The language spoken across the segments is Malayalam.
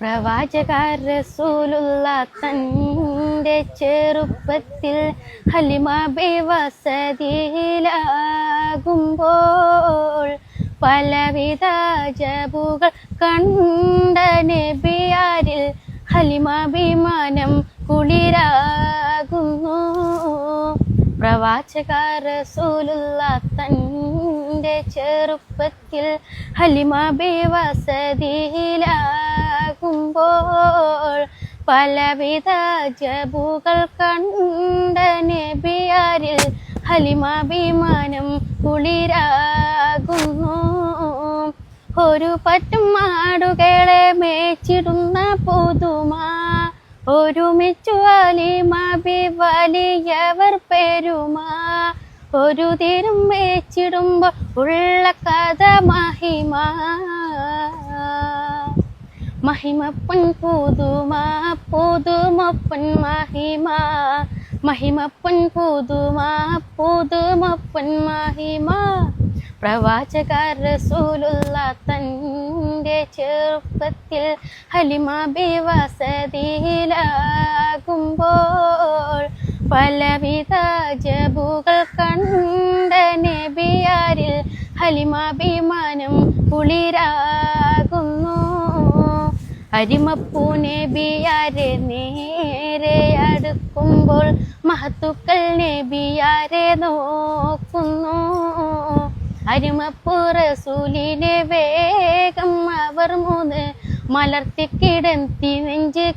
പ്രവാചക റസൂലുള്ള തൻ്റെ ചെറുപ്പത്തിൽ ഹലിമ വസതിയിലാകുമ്പോൾ പലവിധ ജബുകൾ കണ്ട നബിയാരിൽ ഹലിമ വിമാനം കുളിരാകുന്നു. പ്രവാചക റസൂലുള്ള തൻ്റെ ചെറുപ്പത്തിൽ ഹലിമ വസതിയിലാകുമ്പോൾ പലവിധ ജബുകൾ കണ്ട നബിയാരിൽ ഹലിമ വിമാനം കുളിരാകുന്നു. ഒരു പറ്റും മാടുകളെ മേച്ചിടുന്ന പുതുമ ഒരുമിച്ചു ഹലിമ ബി വലിയവർ പെരുമ. ഒരു തീരും മേച്ചിടുമ്പോൾ ഉള്ള കഥ മഹിമ മഹിമപ്പൻ പുതുമ പുതുമപ്പൻ മഹിമ മഹിമപ്പൻ പുതുമ പുതുമപ്പൻ മഹിമ. പ്രവാചക റസൂലുള്ള തൻ്റെ ചെറുപ്പത്തിൽ ഹലിമ ബി വസതിയിലാകുമ്പോൾ പലവിധ ജബുകൾ കണ്ട നബിയാരിൽ ഹലിമ വിമാനം കുളിരാകുന്നു. അരിമപ്പൂ നബിയാരെ നേരെ അടുക്കുമ്പോൾ മഹത്തുക്കൾ നബിയാരെ നോക്കുന്നു. അരിമപ്പൂ റസൂലിനെ വേഗം അവർ മൂന്ന് മലർത്തിക്കിടത്തി നെഞ്ച്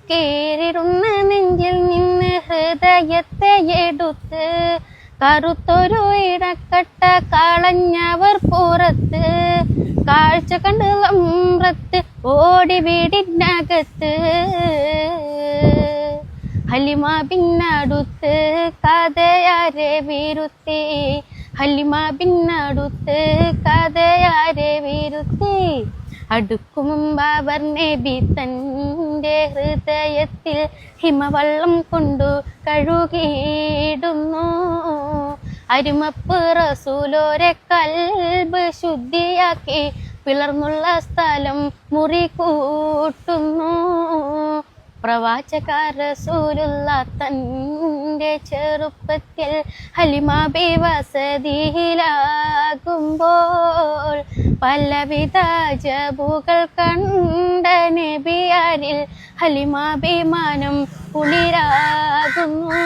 കേറിടുന്ന നെഞ്ചിൽ നിന്ന് ഹൃദയത്തെ എടുത്ത് കറുത്തൊരു ഇടക്കട്ട കളഞ്ഞവർ പുറത്ത്. കാഴ്ച കണ്ട് അമ്രത്ത് ഓടി വീടിനകത്ത് ഹലിമ പിന്നടുത്ത് കഥയാരെ വിരുത്തി. ഹലിമ പിന്നടുത്ത് കഥയാരെ വിരുത്തി. അടുക്കും മുമ്പ് അവർ നബി തൻ്റെ ഹൃദയത്തിൽ ഹിമവെള്ളം കൊണ്ടു കഴുകിയിടുന്നു. അരുമപ്പ് റസൂലോരെ കൽബ് ശുദ്ധിയാക്കി പിളർന്നുള്ള സ്ഥലം മുറി കൂട്ടുന്നു. പ്രവാചക റസൂലുള്ള തൻ്റെ ചെറുപ്പത്തിൽ ഹലിമ ബി വസതിയിലാകുമ്പോൾ പലവിധ ജബുകൾ കണ്ട നബിയാരിൽ ഹലിമ വിമാനം കുളിരാകുന്നു.